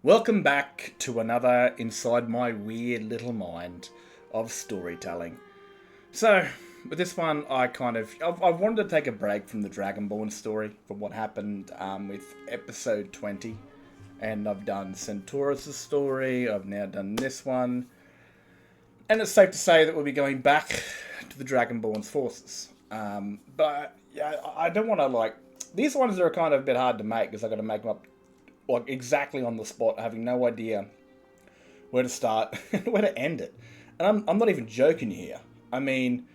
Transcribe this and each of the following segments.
Welcome back to another inside my weird little mind of storytelling. So, with this one, I've wanted to take a break from the Dragonborn story, from what happened with episode 20. And I've done Centaurus' story, I've now done this one. And it's safe to say that we'll be going back to the Dragonborn's forces. But yeah, I don't want to these ones are kind of a bit hard to make because I've got to make them up exactly on the spot, having no idea where to start and where to end it. And I'm not even joking here. I mean,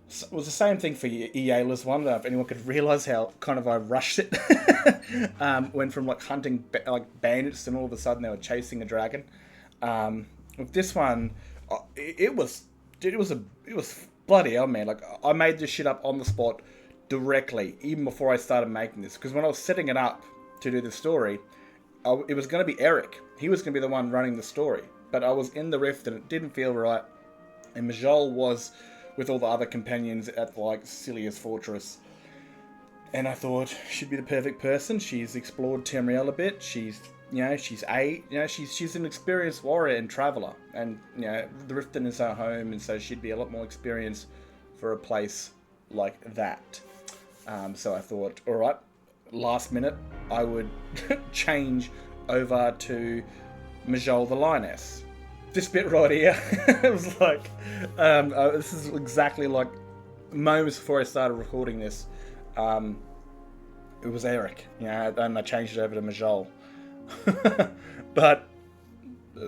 it was the same thing for Iala's one. I don't know if anyone could realise how kind of I rushed it. Went from hunting bandits and all of a sudden they were chasing a dragon. With this one, it was bloody hell, man. I made this shit up on the spot directly, even before I started making this. Because when I was setting it up to do the story, it was going to be Eric. He was going to be the one running the story. But I was in the rift and it didn't feel right. And Majol was with all the other companions at Celia's fortress. And I thought she'd be the perfect person. She's explored Tamriel a bit. She's an experienced warrior and traveller. And, the Riften is her home, and so she'd be a lot more experienced for a place like that. So I thought, alright, last minute, I would change over to Majol the Lioness. This bit right here, it was this is exactly moments before I started recording this. It was Eric, and I changed it over to Majol. But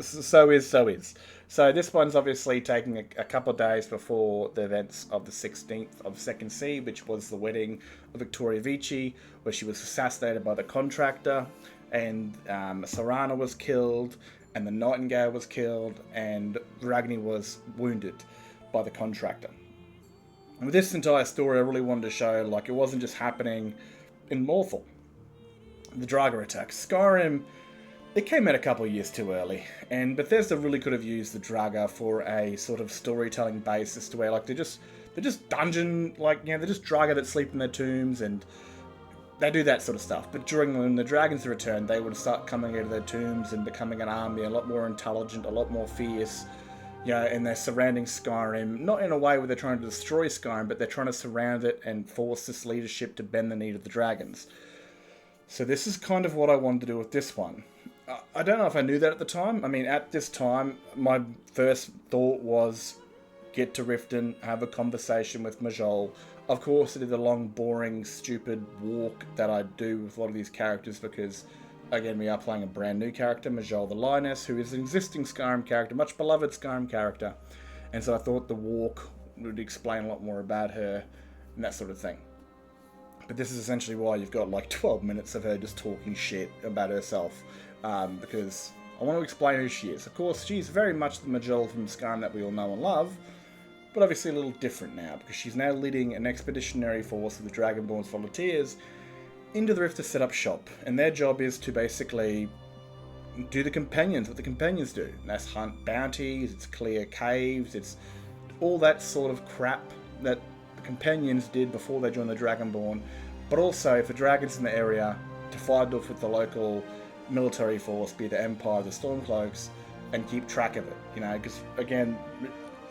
so is. So this one's obviously taking a couple of days before the events of the 16th of Second Sea, which was the wedding of Victoria Vici, where she was assassinated by the contractor, and Sarana was killed, and the Nightingale was killed, and Ragni was wounded by the contractor. And with this entire story, I really wanted to show it wasn't just happening in Morthal. The Draga attack. Skyrim, it came out a couple of years too early, and Bethesda really could have used the Draga for a sort of storytelling basis to where they're just dungeon, they're just Draga that sleep in their tombs, and they do that sort of stuff. But when the dragons returned, they would start coming out of their tombs and becoming an army, a lot more intelligent, a lot more fierce, and they're surrounding Skyrim, not in a way where they're trying to destroy Skyrim, but they're trying to surround it and force this leadership to bend the knee of the dragons. So this is kind of what I wanted to do with this one. I don't know if I knew that at the time. I mean, at this time, my first thought was get to Riften, have a conversation with Majol. Of course, I did the long, boring, stupid walk that I do with a lot of these characters because, again, we are playing a brand new character, Majol the Lioness, who is an existing Skyrim character, much beloved Skyrim character. And so I thought the walk would explain a lot more about her and that sort of thing. But this is essentially why you've got 12 minutes of her just talking shit about herself. Because I want to explain who she is. Of course, she's very much the Majol from Skyrim that we all know and love, but obviously a little different now, because she's now leading an expeditionary force of the Dragonborn's volunteers into the Rift to set up shop. And their job is to basically do what the companions do. And that's hunt bounties, it's clear caves, it's all that sort of crap that the companions did before they joined the Dragonborn. But also, if the dragon's in the area, to fight off with the local military force, be the Empire, the Stormcloaks, and keep track of it. Because, again,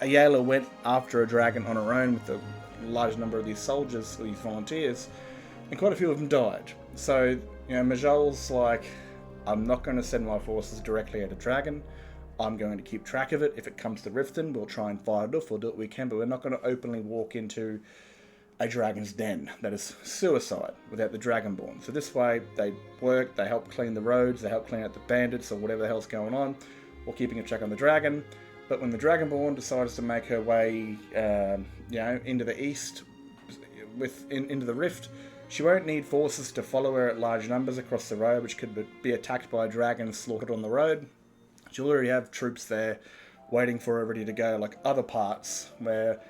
Iala went after a dragon on her own with a large number of these soldiers, these volunteers, and quite a few of them died. So, Majol's I'm not going to send my forces directly at a dragon. I'm going to keep track of it. If it comes to Riften, we'll try and fight it off. We'll do what we can, but we're not going to openly walk into a dragon's den. That is suicide without the Dragonborn. So this way, they work, they help clean the roads, they help clean out the bandits or whatever the hell's going on, while keeping a check on the dragon. But when the Dragonborn decides to make her way, into the east, into the rift, she won't need forces to follow her at large numbers across the road, which could be attacked by a dragon and slaughtered on the road. She'll already have troops there waiting for her, ready to go, like other parts where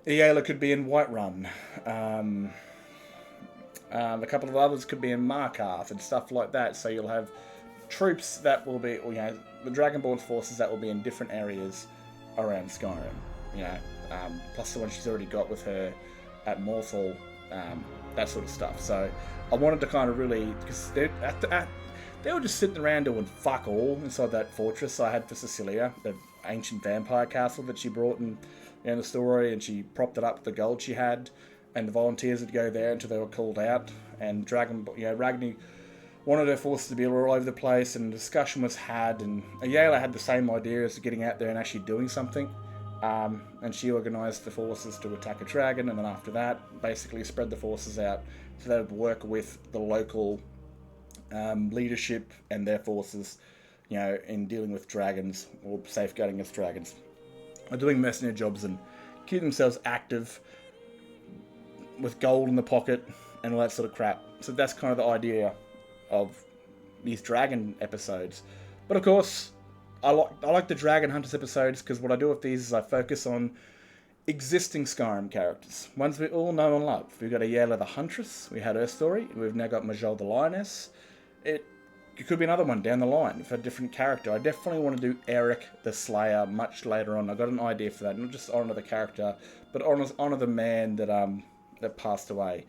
Iala could be in Whiterun. A couple of others could be in Markarth and stuff like that. So you'll have troops that will be, the Dragonborn forces that will be in different areas around Skyrim. Plus the one she's already got with her at Morthal, that sort of stuff. So I wanted to kind of really, because they were just sitting around doing fuck all inside that fortress I had for Cecilia, the ancient vampire castle that she brought in the story, and she propped it up with the gold she had, and the volunteers would go there until they were called out, and Ragni wanted her forces to be all over the place, and a discussion was had, and Ayala had the same idea as getting out there and actually doing something, and she organised the forces to attack a dragon, and then after that, basically spread the forces out so they would work with the local leadership and their forces, in dealing with dragons or safeguarding against dragons, or doing mercenary jobs and keeping themselves active with gold in the pocket and all that sort of crap. So that's kind of the idea of these dragon episodes. But of course, I like the Dragon Hunters episodes because what I do with these is I focus on existing Skyrim characters, ones we all know and love. We've got Ayala the Huntress, we had her story, we've now got Majol the Lioness. It could be another one down the line for a different character. I definitely want to do Eric the Slayer much later on. I got an idea for that, not just honour the character, but honour the man that passed away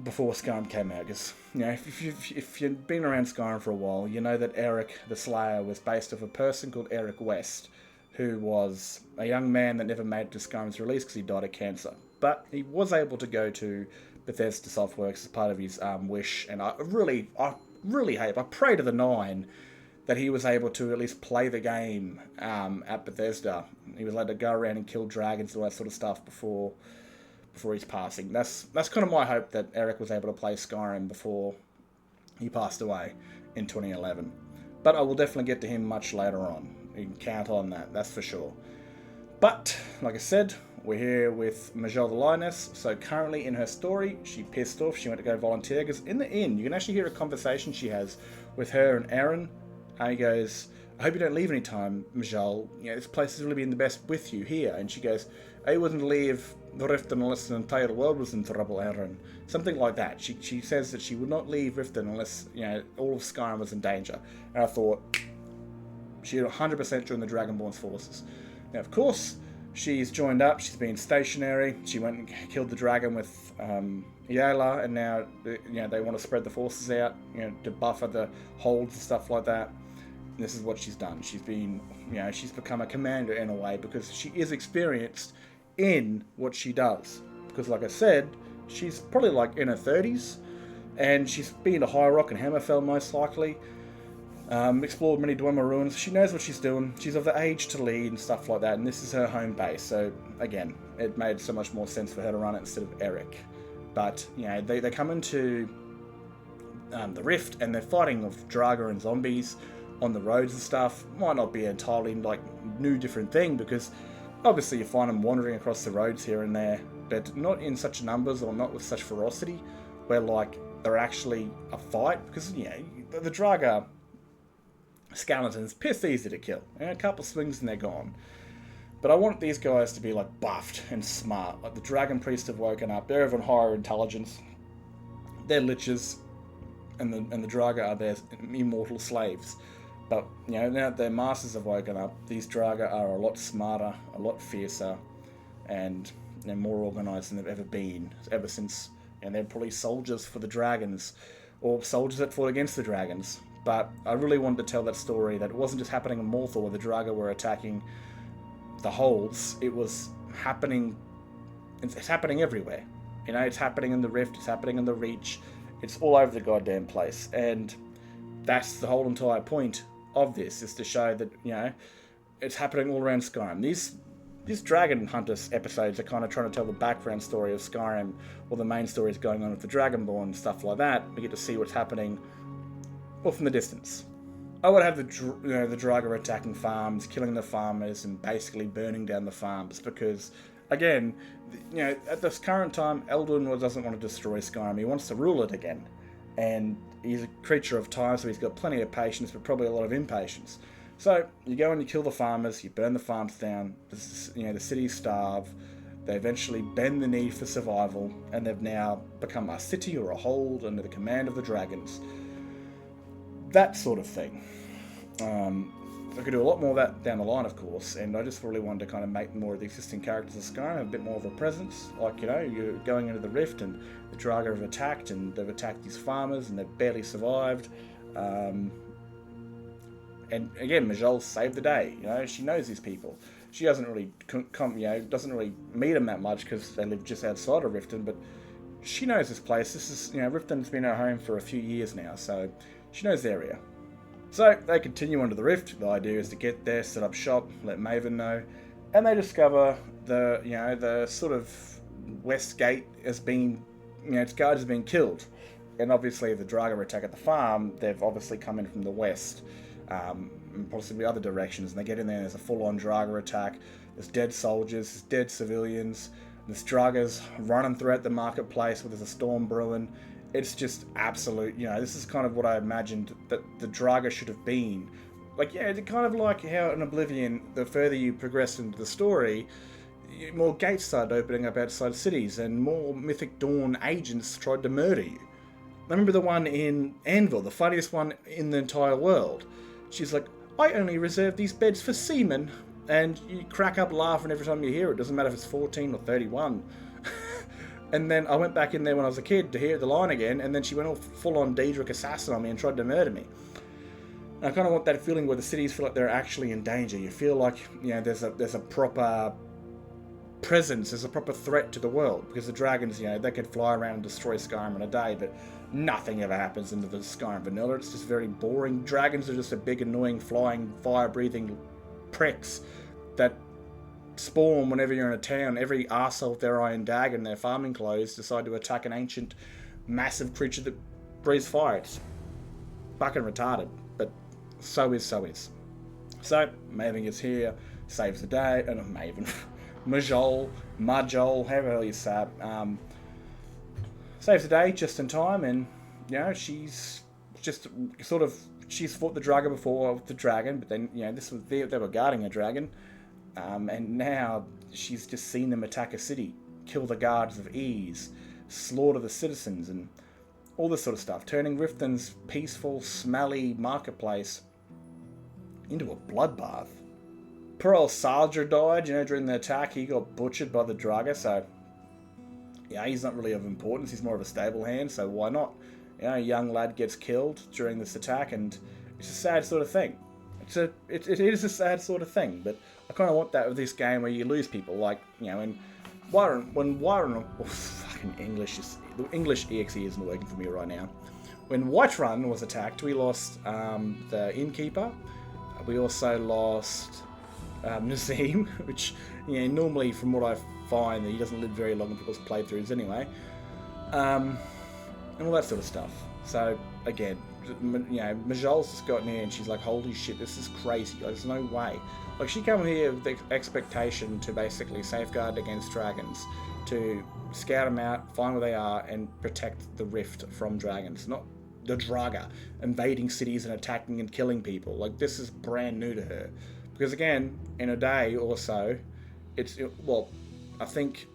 before Skyrim came out. Because if you've been around Skyrim for a while, you know that Eric the Slayer was based off a person called Eric West, who was a young man that never made it to Skyrim's release because he died of cancer. But he was able to go to Bethesda Softworks as part of his wish, and I really hope, I pray to the nine that he was able to at least play the game at Bethesda. He was allowed to go around and kill dragons and all that sort of stuff before his passing. That's kind of my hope, that Eric was able to play Skyrim before he passed away in 2011. But I will definitely get to him much later on. You can count on that, that's for sure. But, like I said, we're here with Majol the Lioness. So currently in her story, she pissed off. She went to go volunteer, because in the inn, you can actually hear a conversation she has with her and Aaron. He goes, I hope you don't leave any time, Majol. This place has really been the best with you here. And she goes, I wouldn't leave the Riften unless the entire world was in trouble, Aaron. Something like that. She says that she would not leave Riften unless, all of Skyrim was in danger. And I thought, she had 100% joined the Dragonborn's forces. Now, of course, she's joined up. She's been stationary. She went and killed the dragon with Yala, and now they want to spread the forces out, to buffer the holds and stuff like that. And this is what she's done. She's been, she's become a commander in a way because she is experienced in what she does. Because, like I said, she's probably like in her 30s, and she's been to High Rock and Hammerfell most likely. Explored many Dwemer ruins. She knows what she's doing. She's of the age to lead and stuff like that, and this is her home base. So again, it made so much more sense for her to run it instead of Eric. But they come into the Rift, and they're fighting with Draga and zombies on the roads and stuff. Might not be entirely new different thing, because obviously you find them wandering across the roads here and there, but not in such numbers or not with such ferocity, where they're actually a fight. Because the Draga skeletons, piss easy to kill. A couple swings and they're gone. But I want these guys to be buffed and smart. Like the Dragon Priests have woken up. They're of a higher intelligence. They're liches, and the Draga are their immortal slaves. But now that their masters have woken up, these Draga are a lot smarter, a lot fiercer, and they're more organised than they've ever been. Ever since, they're probably soldiers for the dragons, or soldiers that fought against the dragons. But I really wanted to tell that story, that it wasn't just happening in Morthor where the Draga were attacking the holds. It was happening, it's happening everywhere. It's happening in the Rift, it's happening in the Reach, it's all over the goddamn place. And that's the whole entire point of this, is to show that, it's happening all around Skyrim. These Dragon Hunters episodes are kind of trying to tell the background story of Skyrim, or the main stories going on with the Dragonborn and stuff like that. We get to see what's happening from the distance. I would have the Draga attacking farms, killing the farmers, and basically burning down the farms, because, again, at this current time, Elduin doesn't want to destroy Skyrim. He wants to rule it again, and he's a creature of time, so he's got plenty of patience, but probably a lot of impatience. So you go and you kill the farmers, you burn the farms down. The cities starve. They eventually bend the knee for survival, and they've now become a city or a hold under the command of the dragons. That sort of thing. I could do a lot more of that down the line, of course, and I just really wanted to kind of make more of the existing characters of Skyrim have a bit more of a presence. You're going into the Rift, and the Draga have attacked, and they've attacked these farmers, and they've barely survived. And again, Majol saved the day. She knows these people. She doesn't really doesn't really meet them that much because they live just outside of Riften, but she knows this place. This is, Riften's been her home for a few years now, so she knows the area. So they continue onto the Rift. The idea is to get there, set up shop, let Maven know, and they discover the sort of west gate has been, its guard has been killed, and obviously the Draga attack at the farm. They've obviously come in from the west. And possibly other directions, and they get in there and there's a full-on Draga attack. There's dead soldiers, there's dead civilians, there's Dragas running throughout the marketplace where there's a storm brewing. It's just absolute, this is kind of what I imagined that the Draga should have been. It's kind of like how in Oblivion, the further you progress into the story, more gates started opening up outside cities and more Mythic Dawn agents tried to murder you. I remember the one in Anvil, the funniest one in the entire world. She's like, I only reserve these beds for seamen. And you crack up laughing every time you hear it. Doesn't matter if it's 14 or 31. And then I went back in there when I was a kid to hear the line again, and then she went all full-on Daedric assassin on me and tried to murder me. And I kind of want that feeling where the cities feel like they're actually in danger. You feel like, there's a proper presence, there's a proper threat to the world. Because the dragons, they could fly around and destroy Skyrim in a day, but nothing ever happens into the Skyrim vanilla. It's just very boring. Dragons are just a big, annoying, flying, fire-breathing pricks that spawn whenever you're in a town. Every arsehole with their iron dagger and their farming clothes decide to attack an ancient, massive creature that breathes fire. It's fucking retarded, but so is. So, Maven gets here, saves the day, and Maven, Majol, however the hell you say it, saves the day just in time, and, she's just sort of, she's fought the Draga before with the dragon, but then, this was, they were guarding a dragon, and now she's just seen them attack a city, kill the guards of ease, slaughter the citizens, and all this sort of stuff, turning Riften's peaceful, smelly marketplace into a bloodbath. Poor old Saldra died, during the attack. He got butchered by the Draga, so he's not really of importance. He's more of a stable hand, so why not? A young lad gets killed during this attack, and it's a sad sort of thing. It is a sad sort of thing, but I kind of want that with this game where you lose people, like, when Whiterun, fucking the English EXE isn't working for me right now. When Whiterun was attacked, we lost the innkeeper. We also lost Nazim, which, normally from what I find, he doesn't live very long in people's playthroughs anyway. And all that sort of stuff. So, again, Majol's just gotten here and she's like, holy shit, this is crazy. There's no way. She came here with the expectation to basically safeguard against dragons, to scout them out, find where they are, and protect the Rift from dragons, not the Draga invading cities and attacking and killing people. This is brand new to her. Because again, in a day or so, I think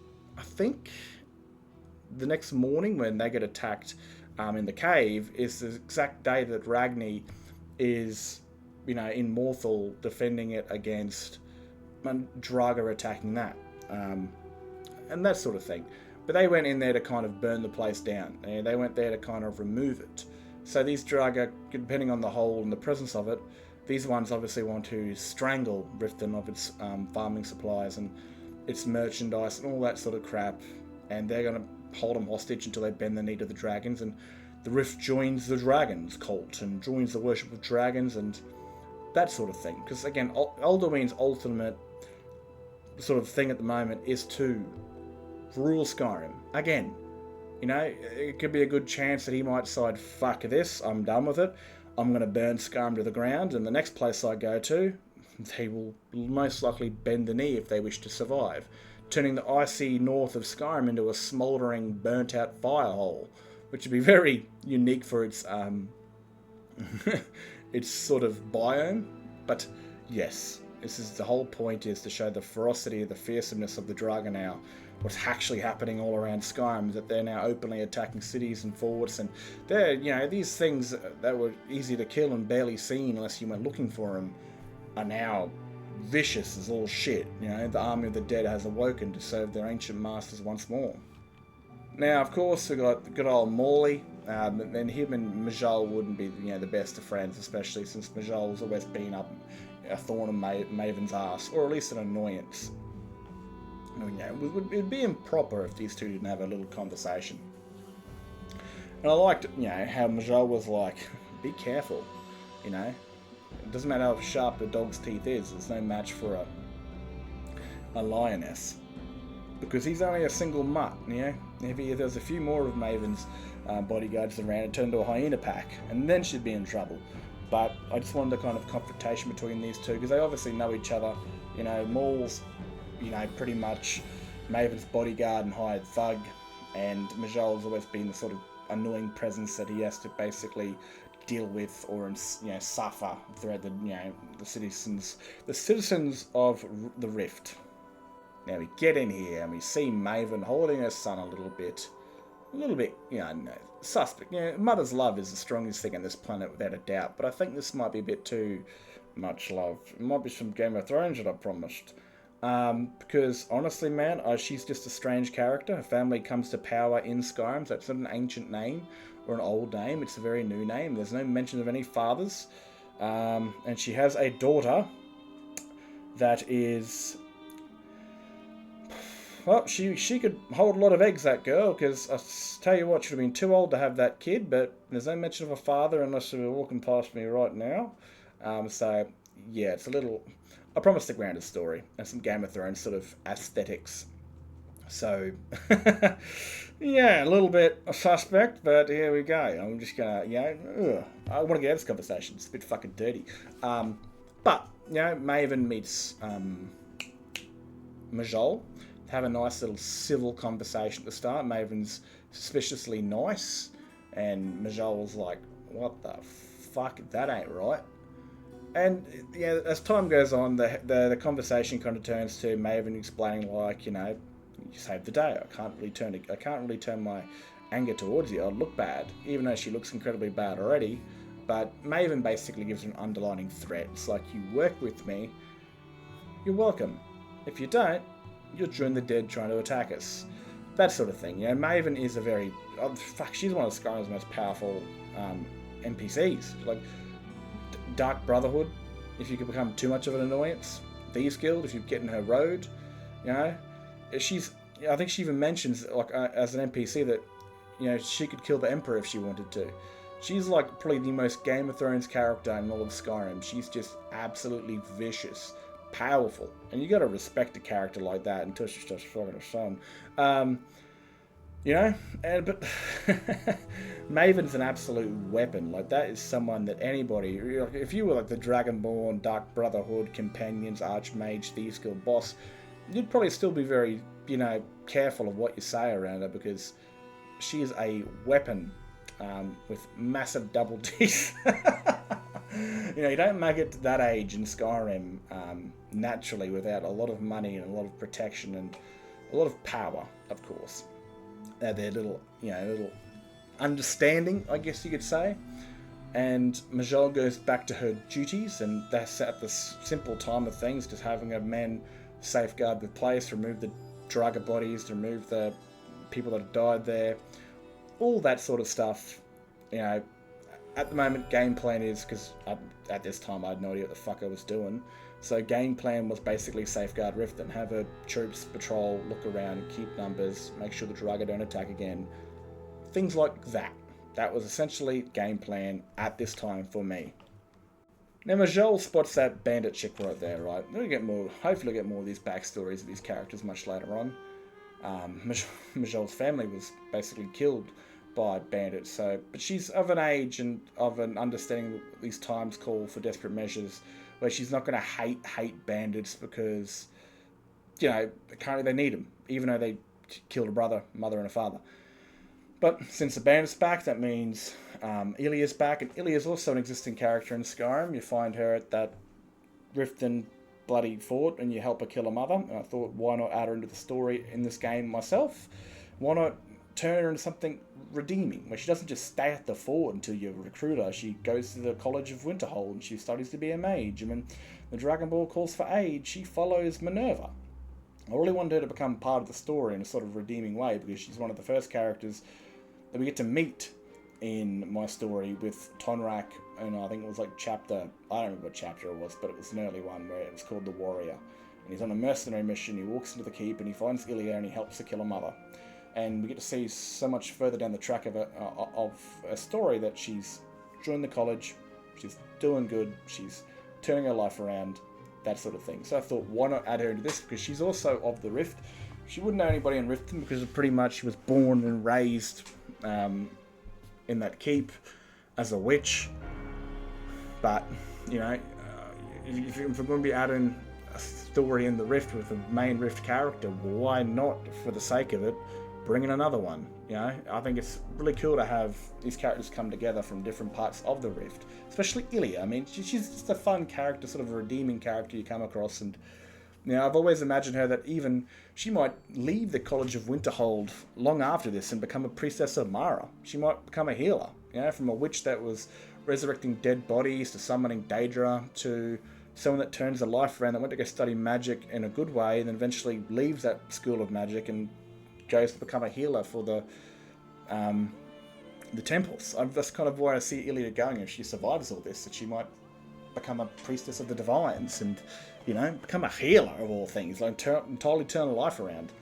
the next morning when they get attacked in the cave is the exact day that Ragni is, in Morthal defending it against Draga attacking that. And that sort of thing. But they went in there to kind of burn the place down. And they went there to kind of remove it. So these Draga, depending on the hole and the presence of it, these ones obviously want to strangle Riften of its farming supplies and its merchandise and all that sort of crap. And they're going to hold them hostage until they bend the knee to the dragons. And the Rift joins the dragons cult and joins the worship of dragons and that sort of thing. Because again, Alduin's ultimate sort of thing at the moment is to rule Skyrim. Again, it could be a good chance that he might decide, fuck this, I'm done with it. I'm going to burn Skyrim to the ground, and the next place I go to, they will most likely bend the knee if they wish to survive, turning the icy north of Skyrim into a smouldering, burnt-out firehole, which would be very unique for its its sort of biome. But yes, this is the whole point, is to show the ferocity, the fearsomeness of the Draga now. What's actually happening all around Skyrim is that they're now openly attacking cities and forts, and they're, these things that were easy to kill and barely seen unless you went looking for them are now vicious as all shit. The army of the dead has awoken to serve their ancient masters once more. Now, of course, we got good old Morley. And him and Majol wouldn't be, the best of friends, especially since Majol's always been up a thorn in Maven's ass, or at least an annoyance. It'd be improper if these two didn't have a little conversation. And I liked, how Majol was like, be careful, It doesn't matter how sharp a dog's teeth is, there's no match for a lioness. Because he's only a single mutt, If there's a few more of Maven's bodyguards around, it'd turn into a hyena pack, and then she'd be in trouble. But I just wanted a kind of confrontation between these two, because they obviously know each other. Maul's, pretty much Maven's bodyguard and hired thug, and Majol's always been the sort of annoying presence that he has to basically deal with or suffer throughout the citizens of the Rift. Now we get in here and we see Maven holding her son a little bit, suspect. Mother's love is the strongest thing on this planet without a doubt, but I think this might be a bit too much love. It might be some Game of Thrones that I promised. Because honestly, man, she's just a strange character. Her family comes to power in Skyrim, so it's not an ancient name or an old name. It's a very new name. There's no mention of any fathers. And she has a daughter that is... Well, she could hold a lot of eggs, that girl, because I tell you what, she'd have been too old to have that kid, but there's no mention of a father unless they were walking past me right now. So, yeah, it's a little... I promised a grander story and some Game of Thrones sort of aesthetics. So, yeah, a little bit suspect, but here we go. I'm just going to, I want to get out of this conversation. It's a bit fucking dirty. But, Maven meets Majol. Have a nice little civil conversation at the start. Maven's suspiciously nice, and Majol's like, what the fuck, that ain't right. And as time goes on, the conversation kind of turns to Maven explaining, like, you saved the day. I can't really turn my anger towards you. I'd look bad, even though she looks incredibly bad already. But Maven basically gives her an underlining threat. It's like, you work with me, you're welcome. If you don't, you'll join the dead trying to attack us. That sort of thing. Maven is a very... she's one of Skyrim's most powerful NPCs. Like, Dark Brotherhood, if you could become too much of an annoyance. Thieves Guild, if you get in her road. She's... I think she even mentions, like, as an NPC that, she could kill the Emperor if she wanted to. She's, like, probably the most Game of Thrones character in all of Skyrim. She's just absolutely vicious. Powerful, and you got to respect a character like that until she starts fucking her son. But Maven's an absolute weapon. Like, that is someone that anybody, if you were like the Dragonborn, Dark Brotherhood, Companions, Archmage, Thieves Guild boss, you'd probably still be very, careful of what you say around her, because she is a weapon with massive double teeth. You don't make it to that age in Skyrim naturally without a lot of money and a lot of protection and a lot of power, of course. Their little understanding, I guess you could say. And Majol goes back to her duties, and that's at the simple time of things, just having a men safeguard the place, remove the Draga bodies, remove the people that have died there, all that sort of stuff. At the moment, game plan is, because at this time I had no idea what the fuck I was doing, so game plan was basically safeguard Riften, have her troops patrol, look around, keep numbers, make sure the Draga don't attack again, things like that. That was essentially game plan at this time for me. Now Majol spots that bandit chick right there, right? Hopefully get more of these backstories of these characters much later on. Majol's family was basically killed by bandits, but she's of an age and of an understanding that these times call for desperate measures, where she's not going to hate bandits because, currently they need them, even though they killed a brother, mother, and a father. But since the bandit's back, that means Ilya's back, and Ilya's also an existing character in Skyrim. You find her at that Riften bloody fort, and you help her kill her mother. And I thought, why not add her into the story in this game myself? Why not turn her into something redeeming, where she doesn't just stay at the fort until you recruit her. She goes to the College of Winterhold and she studies to be a mage, and when the Dragon Ball calls for aid, she follows Minerva. I really wanted her to become part of the story in a sort of redeeming way, because she's one of the first characters that we get to meet in my story with Tonrak, and I think it was like chapter, I don't remember what chapter it was, but it was an early one where it was called The Warrior. And he's on a mercenary mission, he walks into the keep and he finds Ilya and he helps to kill her mother. And we get to see so much further down the track of a story that she's joined the college, she's doing good, she's turning her life around, that sort of thing. So I thought, why not add her into this? Because she's also of the Rift. She wouldn't know anybody in Riften because pretty much she was born and raised in that keep as a witch. But, you know, if we're going to be adding a story in the Rift with the main Rift character, why not, for the sake of it, bring in another one? You know, I think it's really cool to have these characters come together from different parts of the Rift, especially Ilya. I mean, she's just a fun character, sort of a redeeming character you come across, and you know, I've always imagined her that even she might leave the College of Winterhold long after this and become a priestess of Mara. She might become a healer, you know, from a witch that was resurrecting dead bodies to summoning Daedra to someone that turns her life around, that went to go study magic in a good way and then eventually leaves that school of magic and goes to become a healer for the temples. That's kind of where I see Ilya going if she survives all this, that she might become a priestess of the divines and, you know, become a healer of all things, like entirely turn her life around.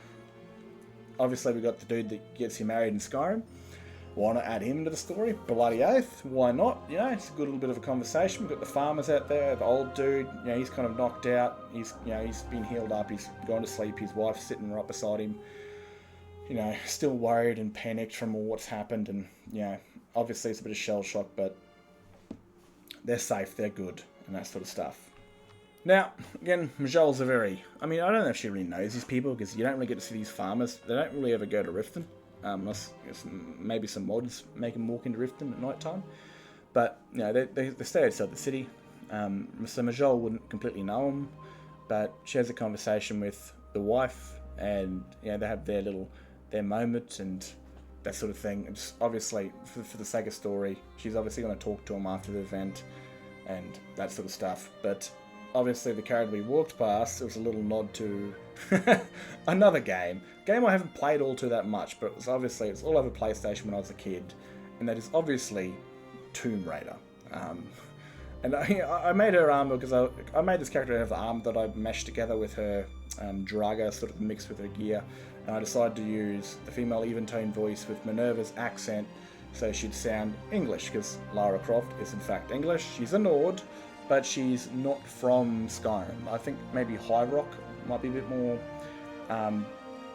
Obviously we got the dude that gets you married in Skyrim. Why not add him into the story? Bloody oath, why not? You know, it's a good little bit of a conversation. We've got the farmers out there, the old dude, you know, he's kind of knocked out, he's been healed up, he's gone to sleep, his wife's sitting right beside him, you know, still worried and panicked from all what's happened, and, you know, obviously it's a bit of shell shock, but they're safe, they're good, and that sort of stuff. Now, again, Majol's I don't know if she really knows these people, because you don't really get to see these farmers. They don't really ever go to Riften, unless maybe some mods make them walk into Riften at night time. But, you know, they stay outside the city. So Majol wouldn't completely know them, but she has a conversation with the wife, and, you know, they have their moment and that sort of thing. It's obviously, for the sake of story, she's obviously going to talk to him after the event and that sort of stuff. But obviously the character we walked past, it was a little nod to another game I haven't played all too that much, but it's all over PlayStation when I was a kid, and that is obviously Tomb Raider. And I made her armor because I made this character have the armor that I meshed together with her Draga, sort of mixed with her gear, and I decided to use the female even-tone voice with Minerva's accent so she'd sound English, because Lara Croft is in fact English. She's a Nord, but she's not from Skyrim. I think maybe High Rock might be a bit more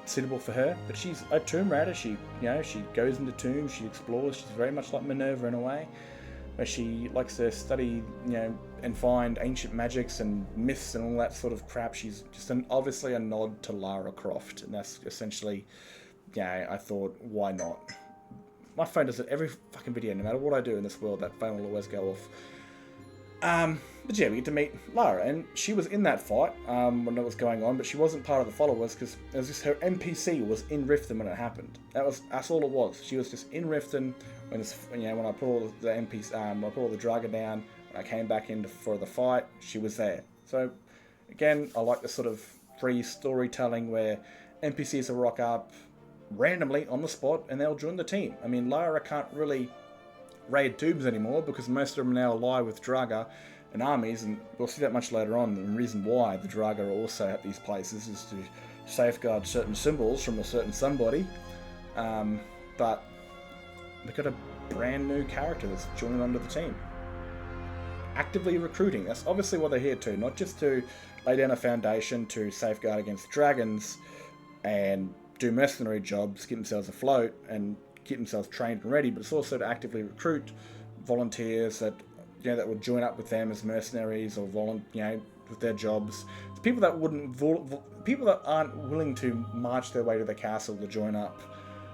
suitable for her, but she's a Tomb Raider. She goes into tombs, she explores. She's very much like Minerva in a way, where she likes to study, you know, and find ancient magics and myths and all that sort of crap. She's just obviously a nod to Lara Croft, and that's essentially, yeah, I thought, why not? My phone does it every fucking video. No matter what I do in this world, that phone will always go off. But yeah, we get to meet Lara, and she was in that fight when it was going on, but she wasn't part of the followers because it was just her NPC was in Riften when it happened. That's all it was. She was just in Riften when I put all the NPC, I put all the Draga down. When I came back in for the fight, she was there. So again, I like this sort of free storytelling where NPCs will rock up randomly on the spot and they'll join the team. I mean, Lara can't really raid tombs anymore because most of them now lie with Draga and armies, and we'll see that much later on. The reason why the Draga are also at these places is to safeguard certain symbols from a certain somebody. But we've got a brand new character that's joining onto the team. Actively recruiting. That's obviously what they're here to, not just to lay down a foundation to safeguard against dragons and do mercenary jobs, keep themselves afloat and keep themselves trained and ready, but it's also to actively recruit volunteers that that would join up with them as mercenaries or with their jobs. It's people that people that aren't willing to march their way to the castle to join up,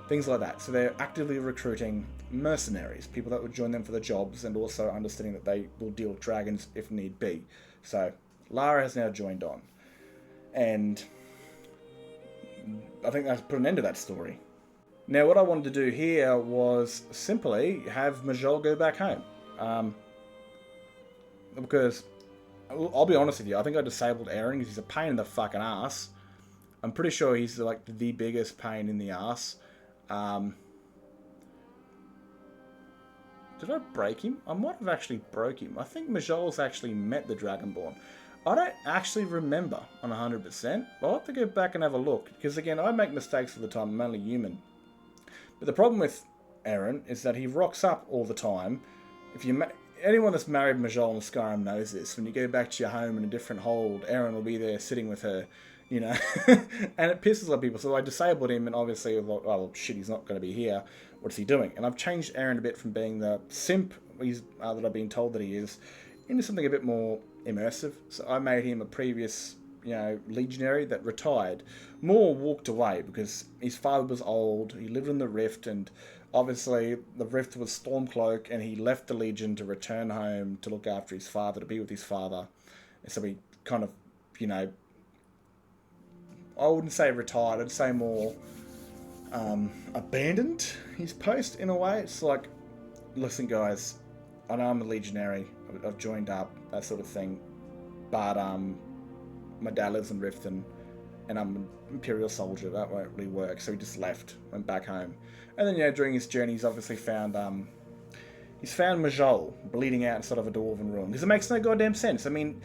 things like that. So they're actively recruiting mercenaries, people that would join them for the jobs, and also understanding that they will deal with dragons if need be. So Lara has now joined on, and I think that's put an end to that story. Now, what I wanted to do here was simply have Majol go back home. Because, I'll be honest with you, I think I disabled Aaron because he's a pain in the fucking ass. I'm pretty sure he's like the biggest pain in the ass. Did I break him? I might have actually broke him. I think Majol's actually met the Dragonborn. I don't actually remember on 100%. I'll have to go back and have a look. Because again, I make mistakes all the time. I'm only human. But the problem with Aaron is that he rocks up all the time. If you anyone that's married Majol in Skyrim knows this. When you go back to your home in a different hold, Aaron will be there sitting with her, you know. And it pisses a lot of people. So I disabled him, and obviously, well, shit, he's not going to be here. What's he doing? And I've changed Aaron a bit from being the simp that I've been told that he is into something a bit more immersive. So I made him a previous, legionary that retired. More walked away because his father was old. He lived in the Rift, and obviously the Rift was Stormcloak, and he left the Legion to return home to look after his father, to be with his father. And so he kind of, I wouldn't say retired. I'd say more abandoned his post in a way. It's like, listen, guys, I know I'm a legionary. I've joined up, that sort of thing. But my dad lives in Riften, and I'm an Imperial soldier. That won't really work. So he just left, went back home. And then, during his journey, he's obviously found Majol bleeding out inside of a dwarven room. Because it makes no goddamn sense. I mean,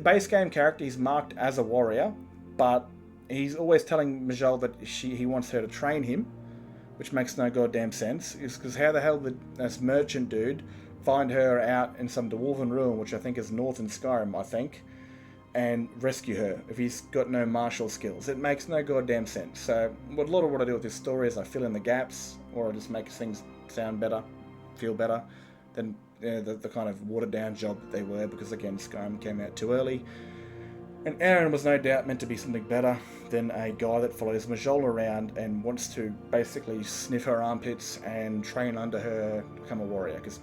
base game character, he's marked as a warrior, but he's always telling Majol that he wants her to train him, which makes no goddamn sense. Because how the hell did this merchant dude find her out in some dwarven room, which I think is north in Skyrim, I think, and rescue her if he's got no martial skills? It makes no goddamn sense. So a lot of what I do with this story is I fill in the gaps, or I just make things sound better, feel better than the kind of watered down job that they were, because again, Skyrim came out too early. And Aaron was no doubt meant to be something better than a guy that follows Majol around and wants to basically sniff her armpits and train under her to become a warrior, because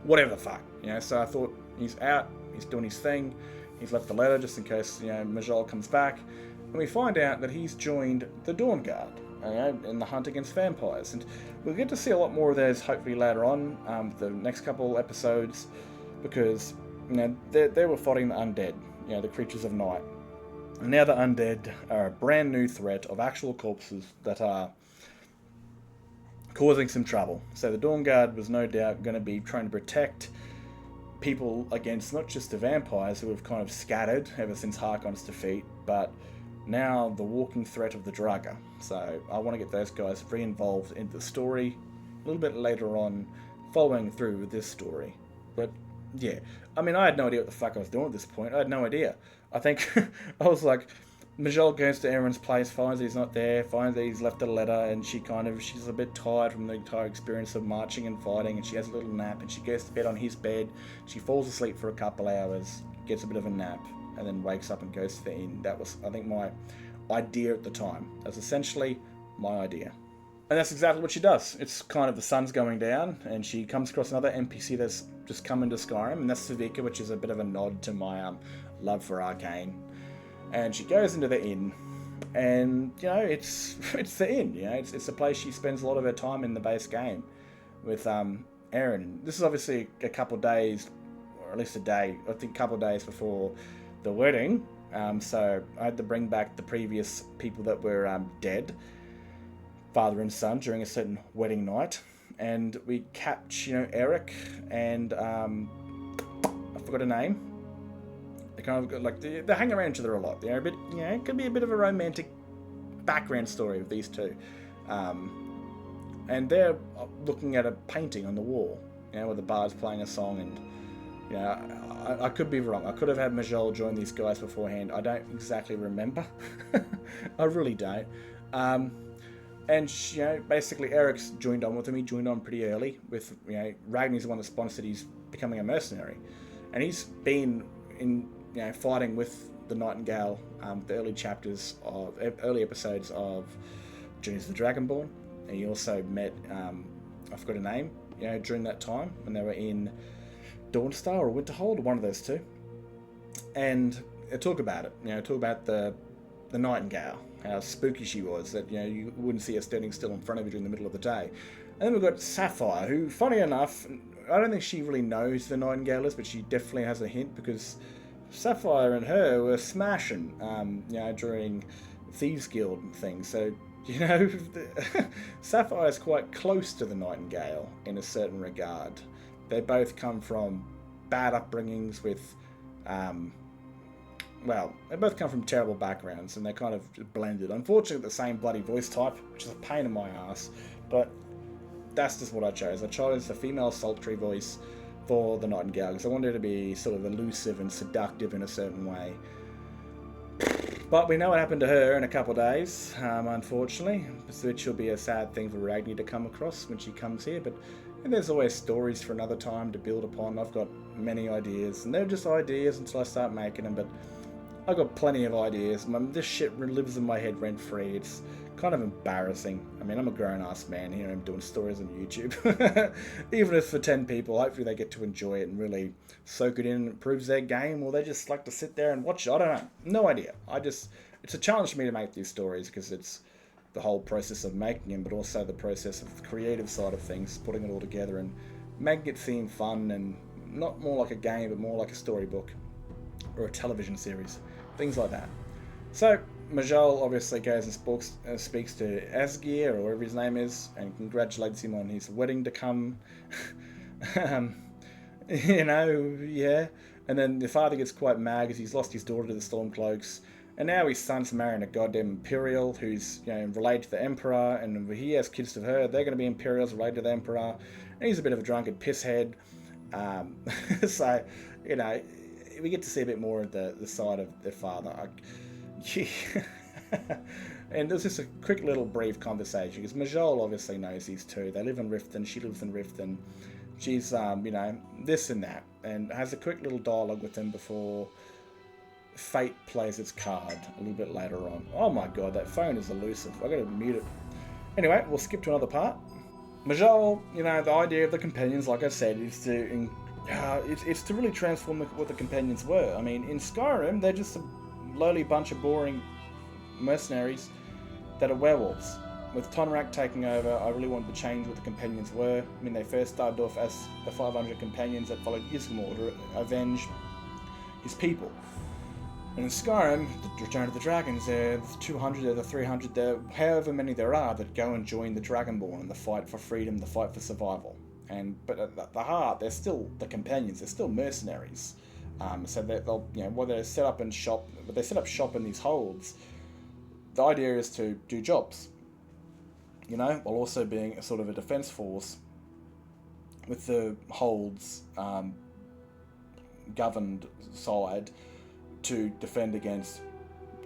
whatever the fuck, So I thought, he's out, he's doing his thing, he's left the letter just in case, Majol comes back, and we find out that he's joined the Dawn Guard, in the hunt against vampires, and we'll get to see a lot more of those hopefully later on, the next couple episodes, because, they were fighting the undead, the creatures of night, and now the undead are a brand new threat of actual corpses that are causing some trouble. So the Dawn Guard was no doubt going to be trying to protect people against not just the vampires who have kind of scattered ever since Harkon's defeat, but now the walking threat of the Draga. So I want to get those guys re-involved into the story a little bit later on, following through with this story. But yeah, I mean, I had no idea what the fuck I was doing at this point. I had no idea. I think I was like, Majol goes to Aaron's place, finds that he's not there, finds that he's left a letter, and she's a bit tired from the entire experience of marching and fighting, and she has a little nap, and she goes to bed on his bed. She falls asleep for a couple hours, gets a bit of a nap, and then wakes up and goes to the inn. That was, I think, my idea at the time. That's essentially my idea. And that's exactly what she does. It's kind of the sun's going down, and she comes across another NPC that's just come into Skyrim, and that's Savika, which is a bit of a nod to my love for Arcane. And she goes into the inn, and it's the inn. It's the place she spends a lot of her time in the base game with Aaron. This is obviously a couple of days, or at least a day. I think a couple of days before the wedding. So I had to bring back the previous people that were dead, father and son, during a certain wedding night, and we catch Eric and I forgot her name. They kind of got, like, they hang around each other a lot. They're a bit, it could be a bit of a romantic background story with these two. And they're looking at a painting on the wall, where the bard's playing a song, and I could be wrong. I could have had Majol join these guys beforehand. I don't exactly remember. I really don't. And basically Eric's joined on with him. He joined on pretty early with, Ragnar's the one that sponsored he's becoming a mercenary, and he's been in, fighting with the Nightingale, the early episodes of Journeys of the Dragonborn, and he also met, I forgot her name, during that time when they were in Dawnstar or Winterhold, or one of those two, and talk about it, talk about the Nightingale, how spooky she was, that you wouldn't see her standing still in front of you during the middle of the day. And then we've got Sapphire, who, funny enough, I don't think she really knows the Nightingale is, but she definitely has a hint, because Sapphire and her were smashing, during Thieves Guild and things. So, Sapphire is quite close to the Nightingale in a certain regard. they both come from bad upbringings with, well, they both come from terrible backgrounds, and they kind of blended. Unfortunately, the same bloody voice type, which is a pain in my ass, but that's just what I chose. I chose the female sultry voice for the Nightingale, because I wanted her to be sort of elusive and seductive in a certain way. But we know what happened to her in a couple of days, unfortunately, which will be a sad thing for Ragni to come across when she comes here, but and there's always stories for another time to build upon. I've got many ideas, and they're just ideas until I start making them, but I've got plenty of ideas. This shit lives in my head rent-free. It's kind of embarrassing. I mean, I'm a grown-ass man here. I'm doing stories on YouTube. Even if for 10 people, hopefully they get to enjoy it and really soak it in and improves their game, or they just like to sit there and watch it. I don't know. No idea. It's a challenge for me to make these stories, because it's the whole process of making them, but also the process of the creative side of things, putting it all together and making it seem fun and not more like a game, but more like a storybook or a television series, things like that. So Majol obviously goes and speaks to Asgeir, or whatever his name is, and congratulates him on his wedding to come. Yeah. And then the father gets quite mad because he's lost his daughter to the Stormcloaks, and now his son's marrying a goddamn Imperial who's related to the Emperor, and if he has kids to her, they're going to be Imperials related to the Emperor, and he's a bit of a drunken pisshead. So, we get to see a bit more of the side of their father. And there's just a quick little brief conversation, because Majol obviously knows these two. They live in Riften, she lives in Riften. She's, this and that, and has a quick little dialogue with him before fate plays its card a little bit later on. Oh my god, that phone is elusive. I gotta mute it. Anyway, we'll skip to another part. Majol, the idea of the companions, like I said, is to it's to really transform what the companions were. I mean, in Skyrim, they're just a lowly bunch of boring mercenaries that are werewolves. With Tonrak taking over, I really wanted to change what the companions were. I mean, they first started off as the 500 companions that followed Isgmor to avenge his people. And in Skyrim, the Return of the Dragons, there's 200, there's 300, there, however many there are that go and join the Dragonborn in the fight for freedom, the fight for survival. But at the heart, they're still the companions. They're still mercenaries. So they'll, while they set up shop, but they set up shop in these holds. The idea is to do jobs, while also being a sort of a defense force with the holds governed side to defend against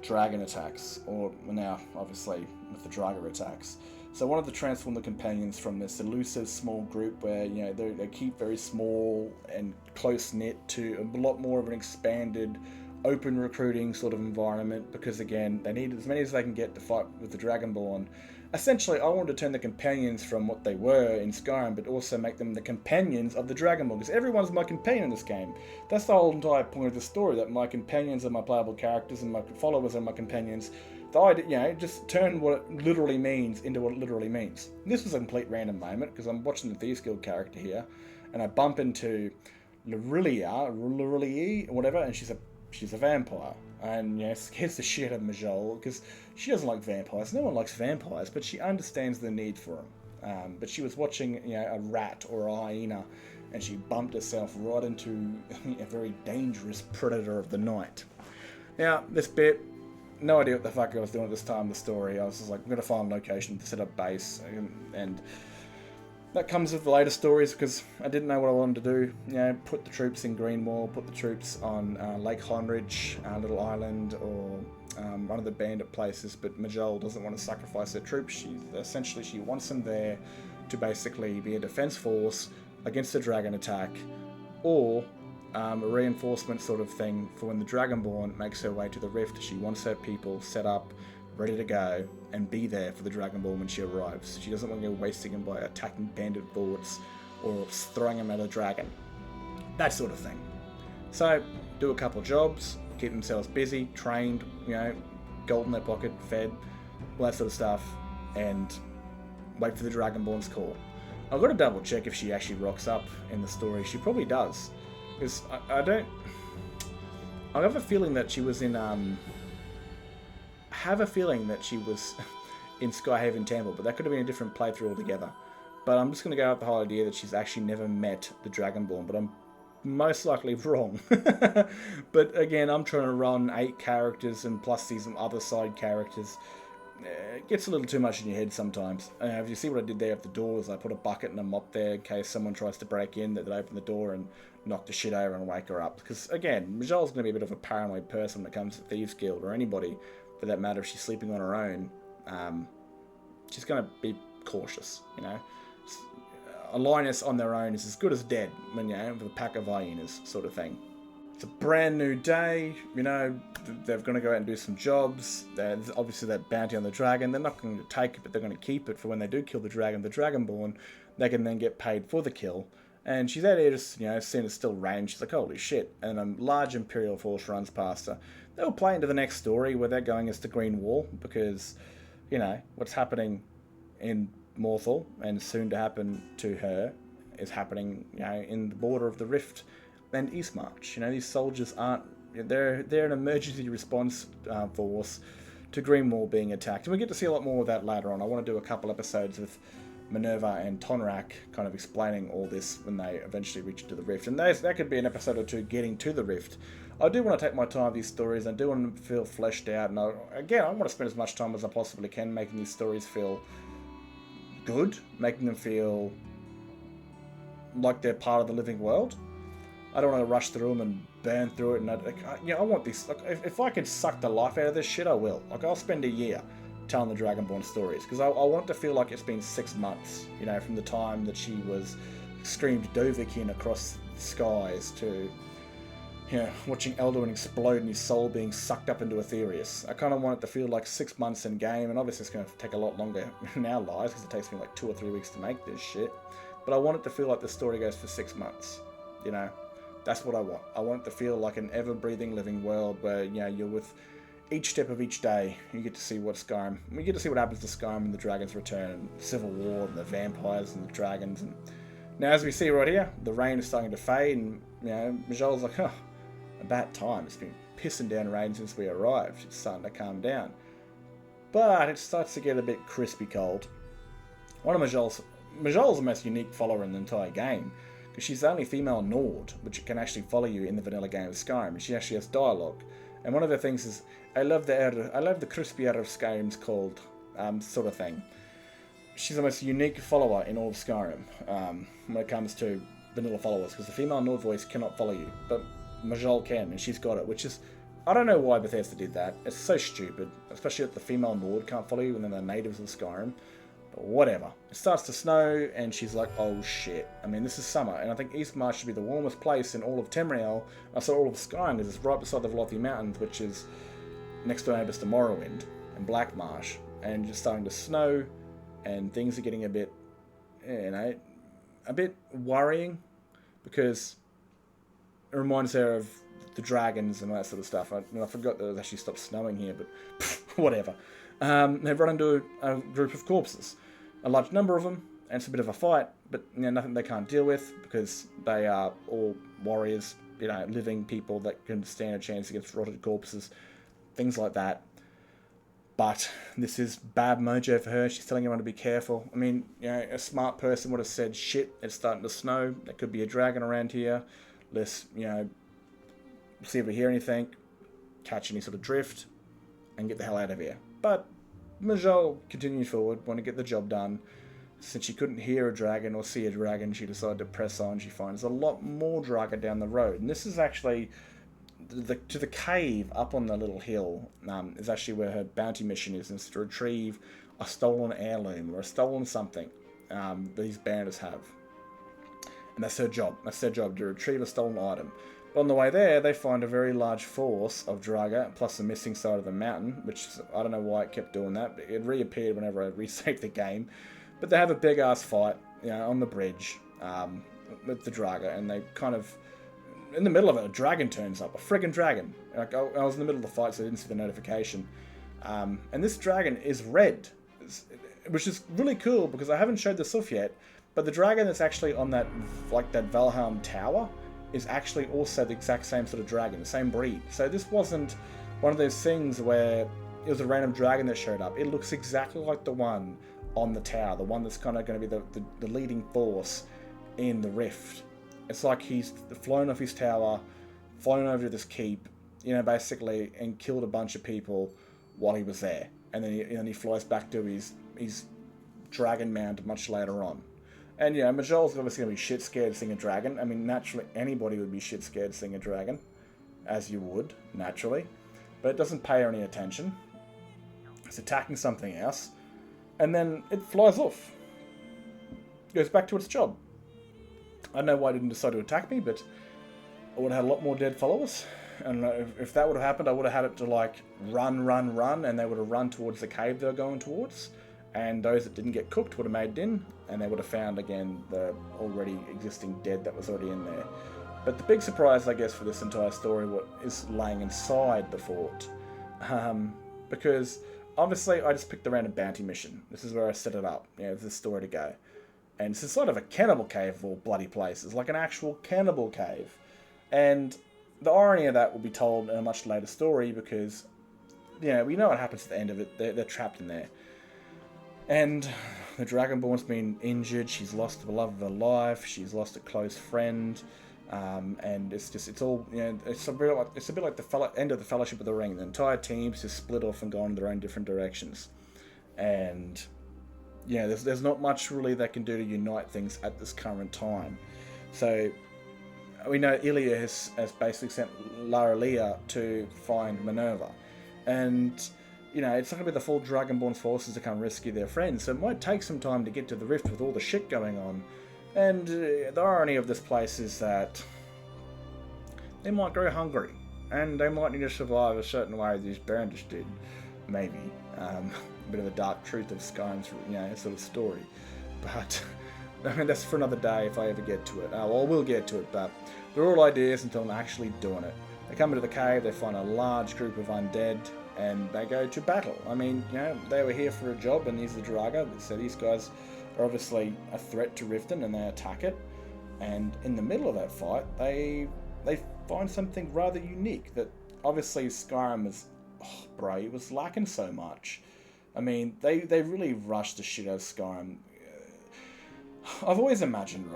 dragon attacks, or now obviously with the Draga attacks. So I wanted to transform the companions from this elusive small group where they keep very small and close knit to a lot more of an expanded, open recruiting sort of environment, because again they need as many as they can get to fight with the Dragonborn. Essentially, I wanted to turn the companions from what they were in Skyrim, but also make them the companions of the Dragonborn, because everyone's my companion in this game. That's the whole entire point of the story, that my companions are my playable characters and my followers are my companions. The idea, just turn what it literally means into what it literally means. This was a complete random moment, because I'm watching the Thieves Guild character here, and I bump into Lurilie, or whatever, and she's a vampire. And scares the shit out of Majol, because she doesn't like vampires. No one likes vampires, but she understands the need for them. But she was watching a rat or a hyena, and she bumped herself right into a very dangerous predator of the night. Now, this bit, no idea what the fuck I was doing at this time of the story. I was just like, I'm going to find a location to set up base, and that comes with the later stories, because I didn't know what I wanted to do. Put the troops in Greenwall, put the troops on Lake Heinrich, Little Island, or one of the bandit places. But Majol doesn't want to sacrifice her troops. She wants them there to basically be a defense force against a dragon attack, or a reinforcement sort of thing for when the Dragonborn makes her way to the Rift. She wants her people set up, ready to go, and be there for the Dragonborn when she arrives. She doesn't want to go wasting them by attacking bandit boards or throwing them at a dragon. That sort of thing. So, do a couple of jobs, keep themselves busy, trained, gold in their pocket, fed, all that sort of stuff, and wait for the Dragonborn's call. I've got to double check if she actually rocks up in the story. She probably does. Because I have a feeling that she was in, in Skyhaven Temple, but that could have been a different playthrough altogether. But I'm just going to go with the whole idea that she's actually never met the Dragonborn, but I'm most likely wrong. But again, I'm trying to run 8 characters and plus these other side characters. It gets a little too much in your head sometimes. If you see what I did there at the doors, I put a bucket and a mop there in case someone tries to break in, that they'd open the door and knock the shit over and wake her up. Because again, Majelle's going to be a bit of a paranoid person when it comes to Thieves Guild, or anybody for that matter. If she's sleeping on her own, she's going to be cautious, you know. A Lioness on their own is as good as dead, when, you know, with a pack of hyenas sort of thing. It's a brand new day, you know, they're going to go out and do some jobs. There's obviously that bounty on the dragon. They're not going to take it, but they're going to keep it for when they do kill the Dragonborn, they can then get paid for the kill. And she's out here just, you know, seeing it still rain. She's like, holy shit. And a large Imperial force runs past her. They'll play into the next story where they're going as the Green Wall, because, you know, what's happening in Morthal and soon to happen to her is happening, you know, in the border of the Rift and Eastmarch. You know, these soldiers aren't, they're an emergency response force to Greenwall being attacked. And we get to see a lot more of that later on. I want to do a couple episodes with Minerva and Tonrak kind of explaining all this when they eventually reach into the Rift. And that could be an episode or two getting to the Rift. I do want to take my time with these stories. I do want them to feel fleshed out. And I want to spend as much time as I possibly can making these stories feel good, making them feel like they're part of the living world. I don't want to rush through them and burn through it. And I want this. Like, if I could suck the life out of this shit, I will. Like, I'll spend a year telling the Dragonborn stories, because I want it to feel like it's been 6 months. You know, from the time that she was screamed Dovahkiin across the skies to, you know, watching Elduin explode and his soul being sucked up into Aetherius. I kind of want it to feel like 6 months in game, and obviously it's going to take a lot longer in our lives because it takes me like 2 or 3 weeks to make this shit. But I want it to feel like the story goes for 6 months. You know, that's what I want. I want it to feel like an ever-breathing living world where, you know, you're with each step of each day. You get to see what Skyrim. We get to see what happens to Skyrim when the dragons return, and Civil War, and the vampires and the dragons. And now, as we see right here, the rain is starting to fade, and, you know, Majelle's like, oh, about time. It's been pissing down rain since we arrived. It's starting to calm down. But it starts to get a bit crispy cold. One of Majelle's the most unique follower in the entire game, because she's the only female Nord which can actually follow you in the vanilla game of Skyrim. She actually has dialogue. And one of the things is, I love the crispy air of Skyrim's cold, sort of thing. She's the most unique follower in all of Skyrim, when it comes to vanilla followers, because the female Nord voice cannot follow you, but Majelle can, and she's got it, which is, I don't know why Bethesda did that. It's so stupid, especially that the female Nord can't follow you, and then the natives of Skyrim. But whatever. It starts to snow, and she's like, oh shit. I mean, this is summer, and I think Eastmarch should be the warmest place in all of Tamriel. I saw all of Skyrim, because it's right beside the Velothi Mountains, which is next door neighbours to Morrowind and Blackmarsh, and just starting to snow, and things are getting a bit, you know, a bit worrying, because it reminds her of the dragons and all that sort of stuff. I forgot that it actually stopped snowing here, but whatever. They've run into a group of corpses, a large number of them, and it's a bit of a fight, but, you know, nothing they can't deal with, because they are all warriors, you know, living people that can stand a chance against rotted corpses, things like that. But this is bad mojo for her. She's telling everyone to be careful. I mean, you know, a smart person would have said, shit, it's starting to snow, there could be a dragon around here, let's, you know, see if we hear anything, catch any sort of drift, and get the hell out of here. But Majelle continued forward, wanted to get the job done. Since she couldn't hear a dragon or see a dragon, she decided to press on. She finds a lot more dragon down the road. And this is actually, to the cave up on the little hill, is actually where her bounty mission is. And it's to retrieve a stolen heirloom or a stolen something these bandits have. And that's her job. That's their job, to retrieve a stolen item. But on the way there, they find a very large force of Draga, plus the missing side of the mountain, which I don't know why it kept doing that, but it reappeared whenever I resaved the game. But they have a big-ass fight, you know, on the bridge with the Draga, and they kind of, in the middle of it, a dragon turns up, a friggin' dragon. Like, I was in the middle of the fight, so I didn't see the notification. And this dragon is red, which is really cool, because I haven't showed this off yet, but the dragon that's actually on that, like, that Valhelm tower is actually also the exact same sort of dragon, the same breed. So this wasn't one of those things where it was a random dragon that showed up. It looks exactly like the one on the tower, the one that's kind of going to be the leading force in the rift. It's like he's flown off his tower, flown over to this keep, basically, and killed a bunch of people while he was there. And then he flies back to his dragon mount much later on. And, Majol's obviously going to be shit scared seeing a dragon. I mean, naturally, anybody would be shit scared seeing a dragon, as you would, naturally. But it doesn't pay her any attention. It's attacking something else. And then it flies off. Goes back to its job. I don't know why it didn't decide to attack me, but I would have had a lot more dead followers. And if that would have happened, I would have had it to, like, run, and they would have run towards the cave they were going towards. And those that didn't get cooked would have made din, and they would have found, again, the already existing dead that was already in there. But the big surprise, I guess, for this entire story is laying inside the fort. Because, obviously, I just picked a random bounty mission. This is where I set it up, for this story to go. And it's sort of a cannibal cave of all bloody places, like an actual cannibal cave. And the irony of that will be told in a much later story because, we know what happens at the end of it. They're trapped in there. And the Dragonborn's been injured. She's lost the love of her life. She's lost a close friend. And it's all, it's a bit like the end of the Fellowship of the Ring. The entire team's just split off and gone in their own different directions. And there's not much really they can do to unite things at this current time. So we know Ilya has basically sent Laralia to find Minerva. And, it's not going to be the full Dragonborn's forces to come rescue their friends, so it might take some time to get to the rift with all the shit going on. And the irony of this place is that they might grow hungry, and they might need to survive a certain way as these Barandish did, maybe. A bit of a dark truth of Skyrim's, sort of story. But, I mean, that's for another day if I ever get to it. Well, we'll get to it, but they're all ideas until I'm actually doing it. They come into the cave, they find a large group of undead, and they go to battle. I mean, they were here for a job, and these are the Draga, so these guys are obviously a threat to Riften, and they attack it. And in the middle of that fight, they find something rather unique that obviously Skyrim was lacking so much. I mean, they really rushed the shit out of Skyrim. I've always imagined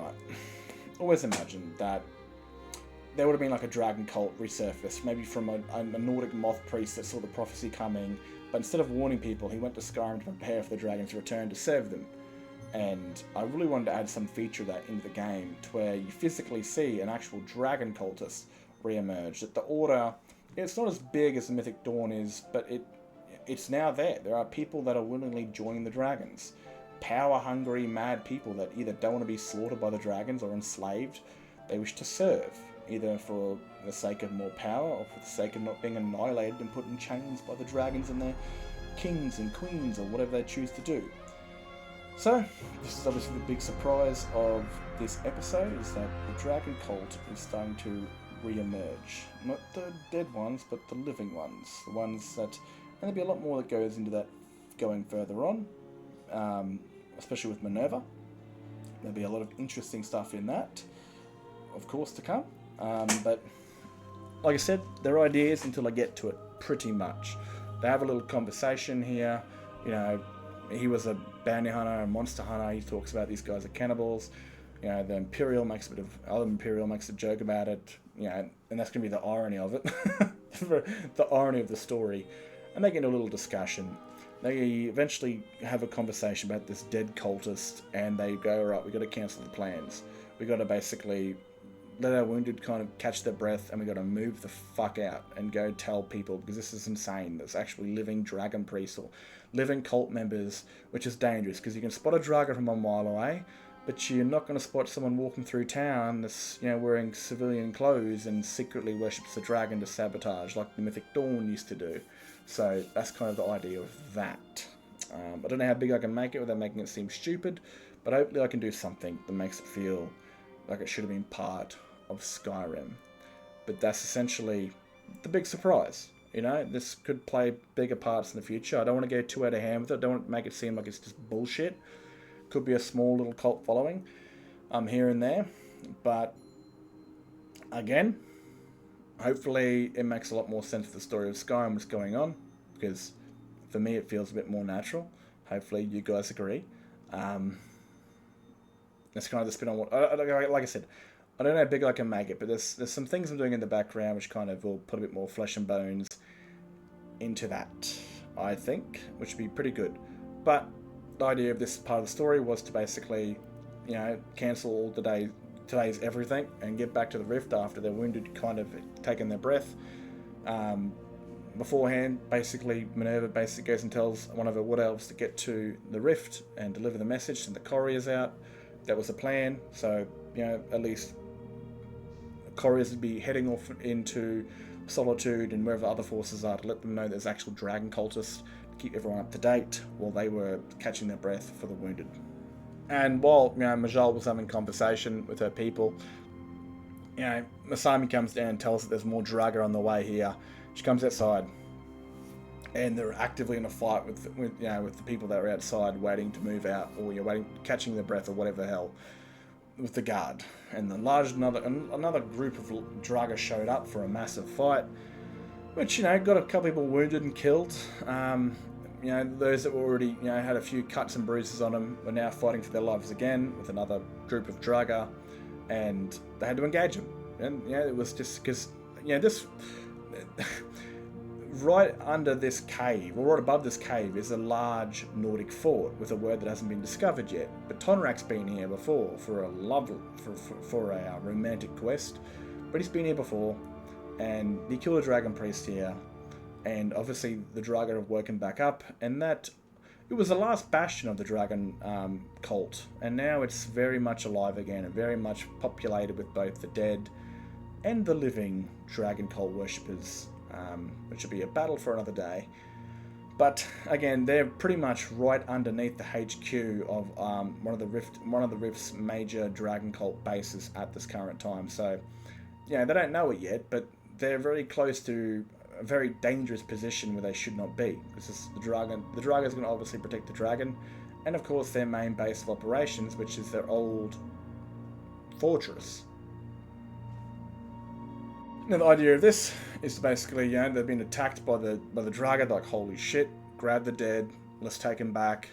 that there would have been like a dragon cult resurfaced, maybe from a Nordic moth priest that saw the prophecy coming, but instead of warning people, he went to Skyrim to prepare for the dragon's return to serve them. And I really wanted to add some feature of that into the game, to where you physically see an actual dragon cultist re-emerge. That the Order, it's not as big as the Mythic Dawn is, but it's now there. There are people that are willingly joining the dragons. Power-hungry, mad people that either don't want to be slaughtered by the dragons or enslaved. They wish to serve, either for the sake of more power or for the sake of not being annihilated and put in chains by the dragons and their kings and queens or whatever they choose to do. So, this is obviously the big surprise of this episode, is that the dragon cult is starting to re-emerge. Not the dead ones, but the living ones. The ones that... And there'll be a lot more that goes into that going further on, especially with Minerva. There'll be a lot of interesting stuff in that, of course, to come. But, like I said, they're ideas until I get to it, pretty much. They have a little conversation here, he was a bounty hunter, a monster hunter. He talks about these guys are cannibals. The Imperial makes a joke about it. And that's going to be the irony of it, the irony of the story. And they get into a little discussion. They eventually have a conversation about this dead cultist, and they go, right, we've got to cancel the plans. We've got to basically let our wounded kind of catch their breath, and we've got to move the fuck out and go tell people, because this is insane. There's actually living dragon priests or living cult members, which is dangerous, because you can spot a dragon from a mile away, but you're not going to spot someone walking through town that's, wearing civilian clothes and secretly worships the dragon to sabotage, like the Mythic Dawn used to do. So that's kind of the idea of that. I don't know how big I can make it without making it seem stupid, but hopefully I can do something that makes it feel like it should have been part of Skyrim. But that's essentially the big surprise. This could play bigger parts in the future. I don't want to go too out of hand with it. I don't want to make it seem like it's just bullshit. Could be a small little cult following here and there. But again, hopefully it makes a lot more sense for the story of Skyrim, what's going on, because for me it feels a bit more natural. Hopefully you guys agree. Um, that's kind of the spin on what, like I said, I don't know how big I can make it, but there's some things I'm doing in the background which kind of will put a bit more flesh and bones into that, I think, which would be pretty good. But the idea of this part of the story was to basically, cancel all today's everything and get back to the rift after they're wounded, kind of taking their breath. Beforehand, basically, Minerva basically goes and tells one of her wood elves to get to the rift and deliver the message, and the couriers out. That was the plan. So, at least couriers would be heading off into Solitude and wherever other forces are to let them know there's actual dragon cultists, to keep everyone up to date while they were catching their breath for the wounded. And while Majol was having conversation with her people, Masami comes down and tells that there's more Draga on the way here. She comes outside, and they're actively in a fight with the people that are outside waiting to move out, or catching their breath or whatever the hell, with the guard. And another group of Draga showed up for a massive fight, which got a couple people wounded and killed. Those that were already had a few cuts and bruises on them were now fighting for their lives again with another group of Draga, and they had to engage them. And it was just because this right under this cave, or right above this cave, is a large Nordic fort with a word that hasn't been discovered yet. But Tonrak's been here before for a romantic quest, but he's been here before, and he killed a dragon priest here. And obviously the Draga have woken back up, and that it was the last bastion of the dragon cult, and now it's very much alive again and very much populated with both the dead and the living dragon cult worshippers, which will be a battle for another day. But again, they're pretty much right underneath the HQ of one of the Rift's major dragon cult bases at this current time. So they don't know it yet, but they're very close to a very dangerous position where they should not be, because the dragon is going to obviously protect the dragon, and of course their main base of operations, which is their old fortress. Now the idea of this is to basically, they've been attacked by the dragon, like holy shit, grab the dead, let's take him back,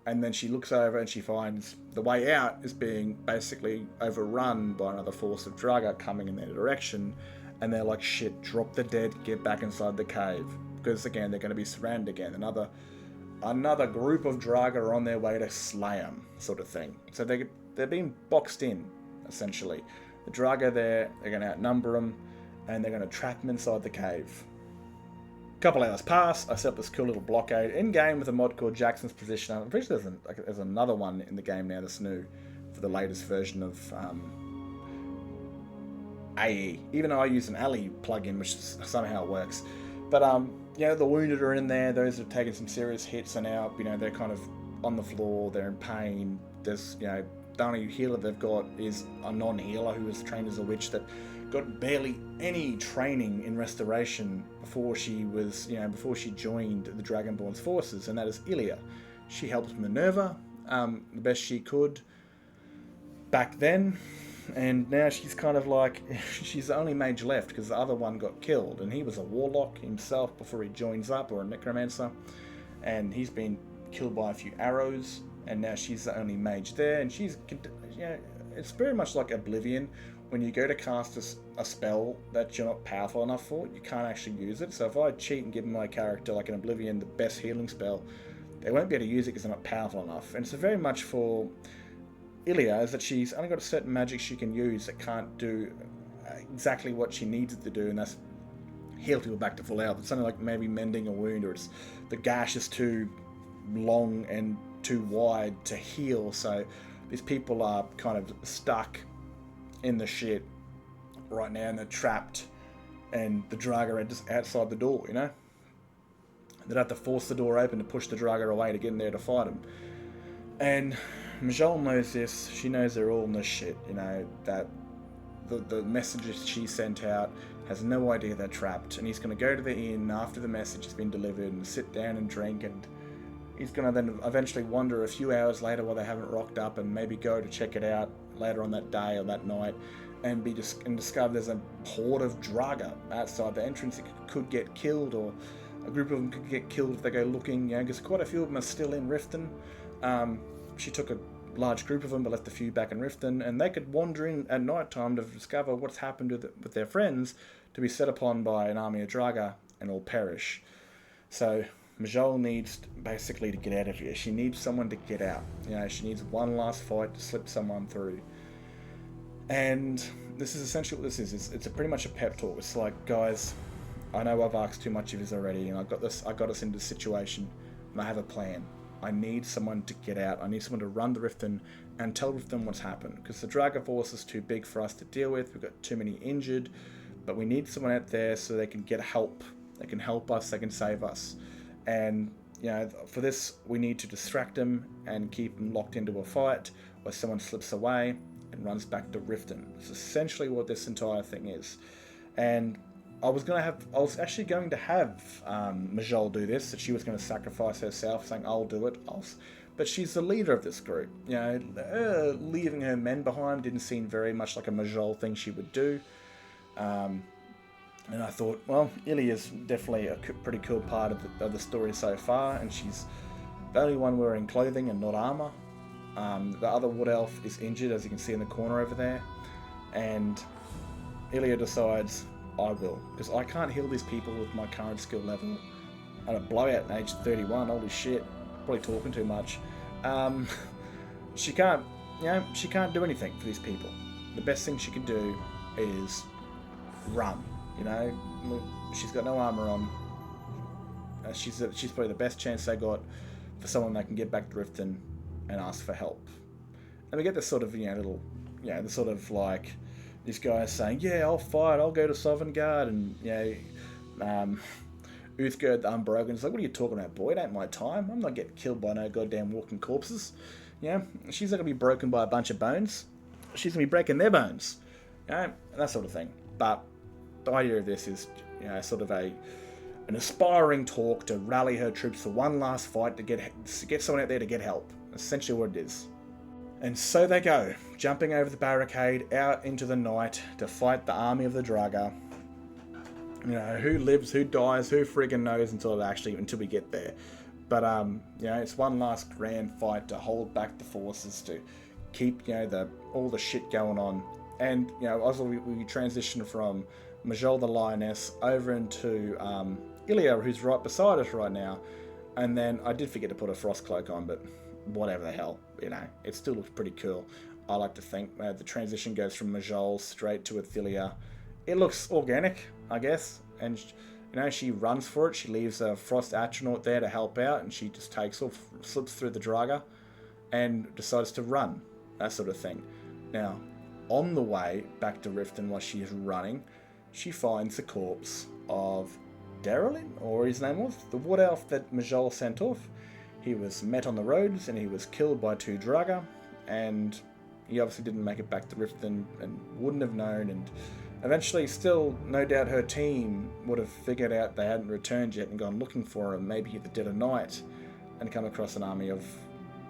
and then she looks over and she finds the way out is being basically overrun by another force of Draga coming in their direction. And they're like, shit, drop the dead, get back inside the cave. Because again, they're going to be surrounded again. Another group of Draga are on their way to slay them, sort of thing. So they're being boxed in, essentially. The Draga they're going to outnumber them, and they're going to trap them inside the cave. A couple hours pass, I set up this cool little blockade in-game with a mod called Jackson's Position. I'm pretty sure there's another one in the game now that's new for the latest version of AE, even though I use an alley plugin, which somehow works. But the wounded are in there. Those have taken some serious hits are now, they're kind of on the floor. They're in pain. There's, the only healer they've got is a non-healer who was trained as a witch that got barely any training in restoration before she joined the Dragonborn's forces, and that is Ilya. She helped Minerva the best she could back then. And now she's kind of like, she's the only mage left because the other one got killed, and he was a warlock himself before he joins up, or a necromancer, and he's been killed by a few arrows, and now she's the only mage there, and she's, it's very much like Oblivion. When you go to cast a spell that you're not powerful enough for, you can't actually use it. So if I cheat and give my character, like in Oblivion, the best healing spell, they won't be able to use it because they're not powerful enough. And it's very much for Ilya, is that she's only got a certain magic she can use that can't do exactly what she needs it to do, and that's heal people back to full health. It's something like maybe mending a wound, or it's the gash is too long and too wide to heal, so these people are kind of stuck in the shit right now, and they're trapped, and the Draga are just outside the door, They'd have to force the door open to push the Draga away to get in there to fight them. And Majol knows this. She knows they're all in this shit, that the messages she sent out, has no idea they're trapped, and he's going to go to the inn after the message has been delivered and sit down and drink, and he's going to then eventually wander a few hours later while they haven't rocked up, and maybe go to check it out later on that day or that night, and discover there's a horde of Draga outside the entrance that could get killed, or A group of them could get killed if they go looking, because quite a few of them are still in Riften. She took a large group of them, but left a few back in Riften, and they could wander in at night time to discover what's happened with their friends, to be set upon by an army of Draga and all perish. So Majol needs basically to get out of here. She needs someone to get out. She needs one last fight to slip someone through. And this is essentially what this is. It's pretty much a pep talk. It's like, guys, I know I've asked too much of you already, and I got us into this situation, and I have a plan. I need someone to get out. I need someone to run the Riften and tell Riften what's happened, because the Draga force is too big for us to deal with. We've got too many injured, but we need someone out there so they can get help. They can help us. They can save us. And for this, we need to distract them and keep them locked into a fight where someone slips away and runs back to Riften. It's essentially what this entire thing is. And I was actually going to have Majol do this, that she was going to sacrifice herself, saying, I'll do it. But she's the leader of this group. Leaving her men behind didn't seem very much like a Majol thing she would do. And I thought, well, Ilya's definitely a pretty cool part of the story so far, and she's the only one wearing clothing and not armor. The other wood elf is injured, as you can see in the corner over there, and Ilya decides, I will, because I can't heal these people with my current skill level. I'm a blowout at age 31, holy shit, probably talking too much. She can't do anything for these people. The best thing she can do is run. She's got no armor on. She's probably the best chance they got for someone that can get back to Riften and ask for help. And we get this sort of, the sort of like this guy saying, yeah, I'll fight, I'll go to Sovngarde, and Uthgerd the Unbroken is like, what are you talking about, boy? It ain't my time. I'm not getting killed by no goddamn walking corpses. She's not gonna be broken by a bunch of bones. She's gonna be breaking their bones. And that sort of thing. But the idea of this is, sort of an aspiring talk to rally her troops for one last fight to get someone out there to get help. Essentially what it is. And so they go, jumping over the barricade out into the night to fight the army of the Draga. Who lives, who dies, who friggin' knows until we get there. But it's one last grand fight to hold back the forces, to keep all the shit going on. And also we transition from Majol the Lioness over into Ilya, who's right beside us right now. And then I did forget to put a frost cloak on, but whatever the hell, it still looks pretty cool. I like to think the transition goes from Majol straight to Ilya. It looks organic, I guess, and she runs for it. She leaves a frost astronaut there to help out, and she just takes off, slips through the Draga, and decides to run, that sort of thing. Now, on the way back to Riften while she is running, she finds the corpse of Darylin, or his name was, the wood elf that Majol sent off. He was met on the roads and he was killed by 2 Draga, and he obviously didn't make it back to Riften and wouldn't have known, and eventually still, no doubt her team would have figured out they hadn't returned yet and gone looking for him, maybe at the dead of night, and come across an army of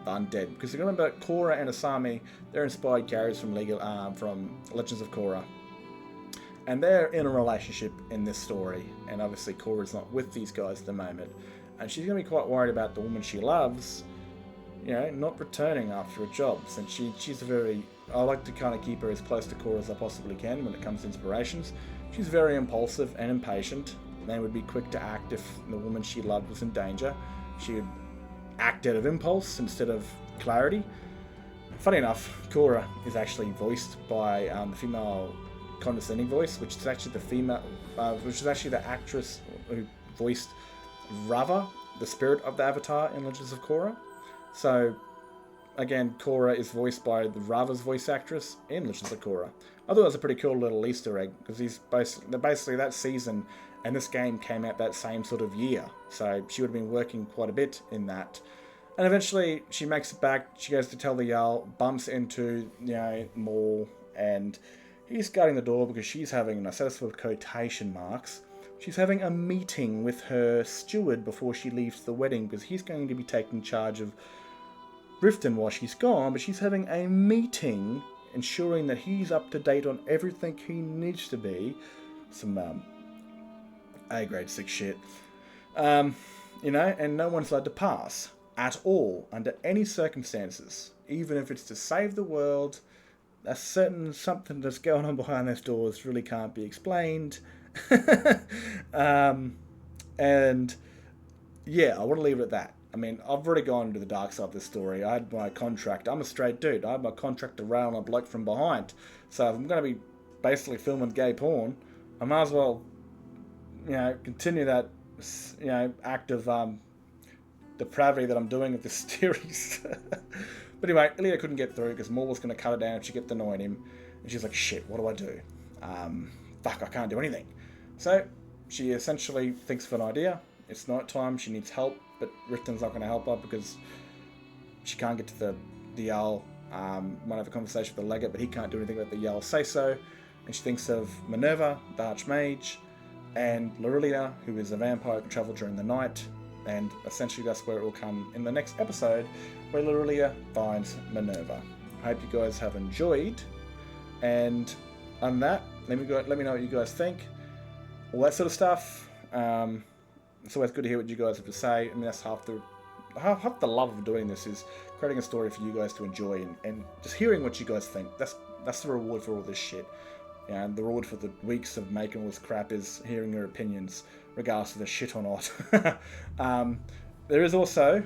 the undead. Because you remember, Korra and Asami, they're inspired characters from Legends of Korra. And they're in a relationship in this story, and obviously Korra's not with these guys at the moment, and she's going to be quite worried about the woman she loves, not returning after her jobs. And she's I like to kind of keep her as close to Korra as I possibly can when it comes to inspirations. She's very impulsive and impatient, and would be quick to act if the woman she loved was in danger. She would act out of impulse instead of clarity. Funny enough, Korra is actually voiced by the female condescending voice, which is actually the actress who voiced Rava, the spirit of the Avatar in Legends of Korra. So again, Korra is voiced by the Rava's voice actress in Legends of Korra. I thought it was a pretty cool little Easter egg, because basically that season and this game came out that same sort of year, so she would have been working quite a bit in that. And eventually she makes it back, she goes to tell the Jarl, bumps into Maul, and he's guarding the door because she's having, and I said this with quotation marks, she's having a meeting with her steward before she leaves the wedding, because he's going to be taking charge of Riften while she's gone, but she's having a meeting ensuring that he's up to date on everything he needs to be. Some A-grade 6 shit. You know, and no one's allowed to pass at all under any circumstances, even if it's to save the world. A certain something that's going on behind those doors really can't be explained. um, and yeah, I want to leave it at that. I mean, I've already gone into the dark side of this story. I had my contract. I'm a straight dude. I had my contract to rail on a bloke from behind. So if I'm going to be basically filming gay porn, I might as well, you know, continue that, you know, act of depravity that I'm doing with this series. But anyway, Ilya couldn't get through because Maul was going to cut her down and she kept annoying him. And she's like, shit, what do I do? Fuck, I can't do anything. So she essentially thinks of an idea. It's night time, she needs help, but Riften's not going to help her because she can't get to the Jarl. Might have a conversation with the Legate, but he can't do anything about the Jarl say so. And she thinks of Minerva, the Archmage, and Lorelia, who is a vampire who can travel during the night. And essentially that's where it will come in the next episode, where Lorelia finds Minerva. I hope you guys have enjoyed. And on that, let me know what you guys think. All that sort of stuff. It's always good to hear what you guys have to say. I mean, that's half the love of doing this, is creating a story for you guys to enjoy and just hearing what you guys think. That's the reward for all this shit. And the reward for the weeks of making all this crap is hearing your opinions, regardless of the shit or not. There is also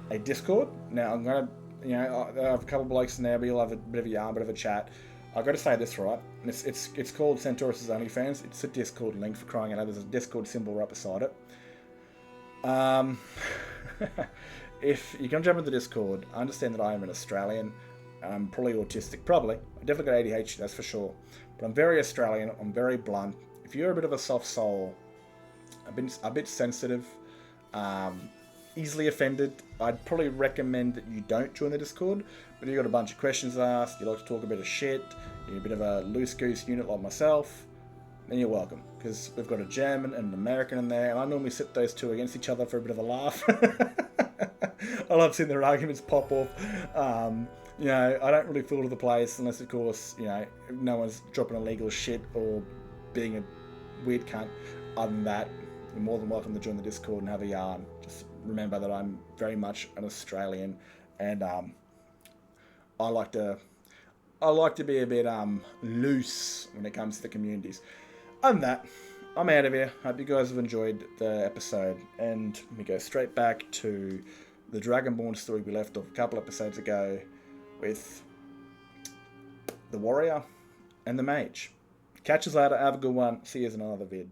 a Discord. Now, I'm going to, you know, I have a couple of blokes in there, but you'll have a bit of a yarn, bit of a chat. I've got to say this, right? It's called Centaurus' OnlyFans. It's a Discord link, for crying out loud. There's a Discord symbol right beside it. If you can jump into the Discord, I understand that I am an Australian. I'm probably autistic, probably. I definitely got ADHD, that's for sure. But I'm very Australian, I'm very blunt. If you're a bit of a soft soul, a bit sensitive, easily offended, I'd probably recommend that you don't join the Discord. But if you've got a bunch of questions asked, you like to talk a bit of shit, you're a bit of a loose goose unit like myself, then you're welcome. Because we've got a German and an American in there, and I normally sit those two against each other for a bit of a laugh. I love seeing their arguments pop off. You know, I don't really filter the place unless, of course, you know, no one's dropping illegal shit or being a weird cunt. Other than that, you're more than welcome to join the Discord and have a yarn. Just remember that I'm very much an Australian, and I like to be a bit loose when it comes to the communities. Other than that, I'm out of here. Hope you guys have enjoyed the episode, and we go straight back to the Dragonborn story we left off a couple episodes ago, with the warrior and the mage. Catch us later. Have a good one. See you in another vid.